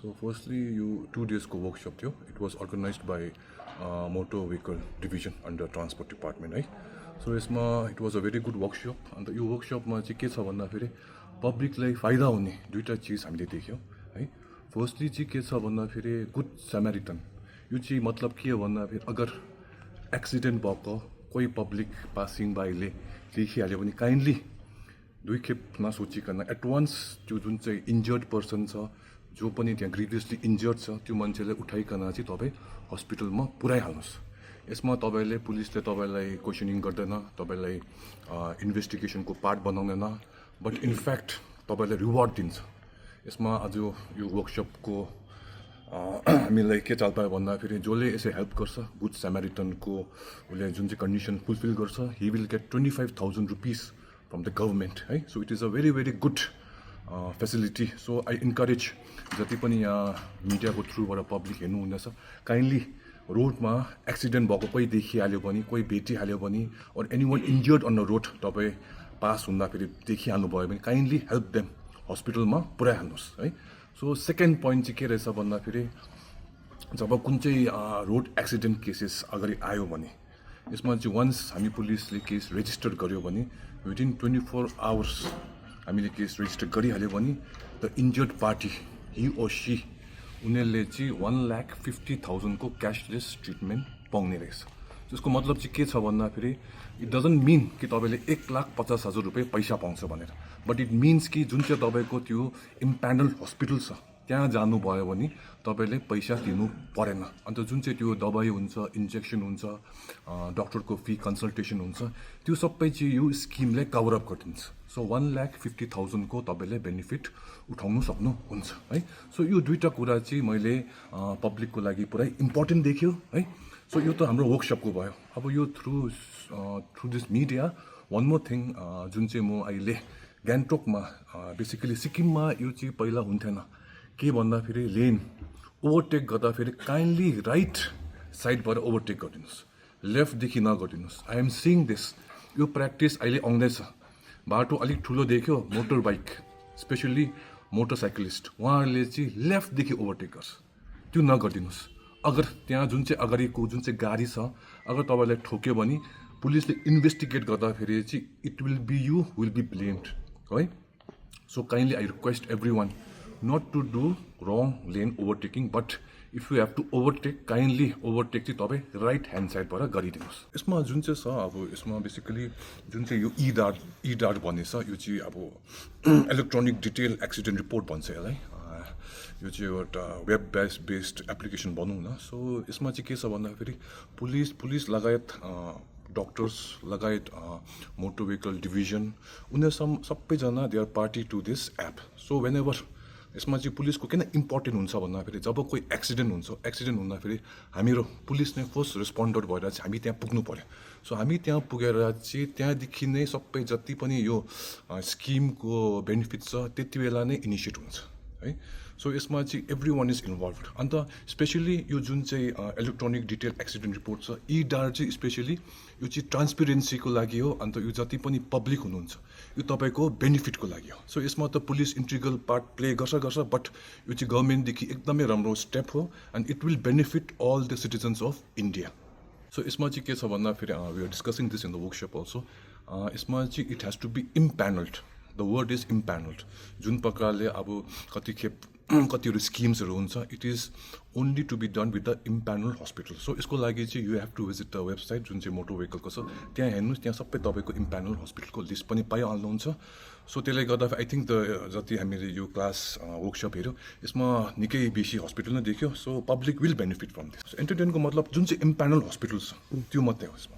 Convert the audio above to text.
So firstly, 2 days को workshop थियो. It was organized by Motor Vehicle Division under Transport Department है. So यसमा it was a very good workshop. अन्त यो वर्कसपमा चाहिँ के छ भन्दाखेरि पब्लिकलाई फाइदा हुने दुईटा चिज हामीले देख्यौँ है. फर्स्टली चाहिँ के छ भन्दाखेरि गुड स्यामारिटन. यो चाहिँ मतलब के हो भन्दाखेरि अगर एक्सिडेन्ट भएको कोही पब्लिक पासिङ बाईले देखिहाल्यो भने काइन्डली दुई खेप नसोचिकन एट वान्स त्यो जुन चाहिँ इन्जर्ड पर्सन छ जो पनि त्यहाँ ग्रिभियसली इन्जर्ड छ त्यो मान्छेलाई उठाइकन चाहिँ तपाईँ हस्पिटलमा पुर्याइहाल्नुहोस्. यसमा तपाईँले पुलिसले तपाईँलाई क्वेसनिङ गर्दैन, तपाईँलाई इन्भेस्टिगेसनको पार्ट बनाउँदैन, बट इनफ्याक्ट तपाईँलाई रिवार्ड दिन्छ. यसमा आज यो वर्कसपको हामीलाई के चाल पायो भन्दाखेरि जसले यसै हेल्प गर्छ गुड स्यामारिटनको उसले जुन चाहिँ कन्डिसन फुलफिल गर्छ he will get 25,000 rupees from the government है. So it is a very very good facility. So I encourage जति पनि यहाँ मिडियाको थ्रुबाट पब्लिक हेर्नु हुँदैछ काइन्डली रोडमा एक्सिडेन्ट भएको कोही देखिहाल्यो भने कोही भेटिहाल्यो भने or any one injured on the road तपाईँ पास हुँदाखेरि देखिहाल्नु भयो भने काइन्डली हेल्प देम हस्पिटलमा पुर्याइहाल्नुहोस् है. सो सेकेन्ड पोइन्ट चाहिँ के रहेछ भन्दाखेरि जब कुन चाहिँ रोड एक्सिडेन्ट केसेस अगाडि आयो भने यसमा चाहिँ वान्स हामी पुलिसले केस रेजिस्टर गर्यो भने विदिन 24 आवर्स हामीले केस रेजिस्टर गरिहाल्यो भने the injured party he or she उनीहरूले चाहिँ 1,50,000 को क्यासलेस ट्रिटमेन्ट पाउने रहेछ. त्यसको मतलब चाहिँ के छ भन्दाखेरि इट डजन्ट मिन कि तपाईँले 1,50,000 रुपियाँ पैसा पाउँछ भनेर, बट इट मिन्स कि जुन चाहिँ तपाईँको त्यो इम्प्यानल हस्पिटल छ त्यहाँ जानुभयो भने तपाईँले पैसा दिनु परेन. अन्त जुन चाहिँ त्यो दबाई हुन्छ, इन्जेक्सन हुन्छ, डक्टरको फी कन्सल्टेसन हुन्छ, त्यो सबै चाहिँ यो स्किमले कभर अप गरिदिन्छ. सो 1,50,000 को तपाईँले बेनिफिट उठाउनु सक्नुहुन्छ है. सो यो दुईवटा कुरा चाहिँ मैले पब्लिकको लागि पुरै इम्पोर्टेन्ट देख्यो है. सो यो त हाम्रो वर्कसपको भयो. अब यो through this media one more thing जुन चाहिँ म अहिले गान्तोकमा बेसिकली सिक्किममा यो चाहिँ पहिला हुन्थेन. के भन्दाखेरि लेन ओभरटेक गर्दाखेरि काइन्डली राइट साइडबाट ओभरटेक गरिदिनुहोस्, लेफ्टदेखि नगरिदिनुहोस्. I am seeing this. यो प्र्याक्टिस अहिले आउँदैछ. बाटो अलिक ठुलो देख्यो मोटर बाइक स्पेसल्ली मोटरसाइकलिस्ट उहाँहरूले चाहिँ लेफ्टदेखि ओभरटेक गर्छ, त्यो नगरिदिनुहोस्. अगर त्यहाँ जुन चाहिँ अगाडिको जुन चाहिँ गाडी छ अगर तपाईँलाई ठोक्यो भने पुलिसले इन्भेस्टिगेट गर्दाखेरि चाहिँ it will be you will be blamed है. So kindly I request everyone not to do wrong lane overtaking, but if you have to overtake kindly overtake चाहिँ तपाईँ राइट ह्यान्ड साइडबाट गरिदिनुहोस्. यसमा जुन चाहिँ छ अब यसमा बेसिकली जुन चाहिँ यो ई डार्ट भन्ने छ यो चाहिँ अब इलेक्ट्रोनिक डिटेल एक्सिडेन्ट रिपोर्ट भन्छ यसलाई. यो चाहिँ एउटा वेब बेस्ड एप्लिकेसन भनौँ न. सो यसमा चाहिँ के छ भन्दाखेरि पुलिस लगायत डक्टर्स लगायत मोटर भेहिकल डिभिजन उनीहरू सबैजना they are party to this app. So whenever यसमा चाहिँ पुलिसको किन इम्पोर्टेन्ट हुन्छ भन्दाखेरि जब कोही एक्सिडेन्ट हुँदाखेरि हामीहरू पुलिस नै फर्स्ट रेस्पोन्डर भएर चाहिँ हामी त्यहाँ पुग्नु पऱ्यो. सो हामी त्यहाँ पुगेर चाहिँ त्यहाँदेखि नै सबै जति पनि यो स्किमको बेनिफिट छ त्यति बेला नै इनिसिएट हुन्छ है. सो यसमा चाहिँ एभ्री वान इज इन्भल्भ. अन्त स्पेसली यो जुन चाहिँ इलेक्ट्रोनिक डिटेल एक्सिडेन्ट रिपोर्ट छ ई डार्ट चाहिँ स्पेसली यो चाहिँ ट्रान्सपेरेन्सीको लागि हो. अन्त यो जति पनि पब्लिक हुनुहुन्छ यो तपाईँको बेनिफिटको लागि हो. सो यसमा त पुलिस इन्ट्रिगल पार्ट प्ले गर्छ बट यो चाहिँ गभर्मेन्टदेखि एकदमै राम्रो स्टेप हो and it will benefit all the citizens of India. So यसमा चाहिँ के छ भन्दाखेरि we are discussing this in the workshop also. यसमा चाहिँ it has to be empanelled. The word is empanelled. जुन प्रकारले अब कतिवटा स्किम्सहरू हुन्छ it is only to be done with the empanel hospital. So यसको लागि चाहिँ you have to visit the website जुन चाहिँ मोटर भेहिकलको छ त्यहाँ हेर्नुहोस्, त्यहाँ सबै तपाईँको इम्प्यानल हस्पिटलको लिस्ट पनि पाइहाल्नुहुन्छ. सो त्यसले गर्दा आई थिङ्क द जति हामीले यो क्लास वर्कसप हेऱ्यो यसमा निकै बेसी हस्पिटल नै देख्यो. So public will benefit from this. एन्टरटेनको मतलब जुन चाहिँ इम्प्यानल हस्पिटल छ त्यो मात्रै हो यसमा.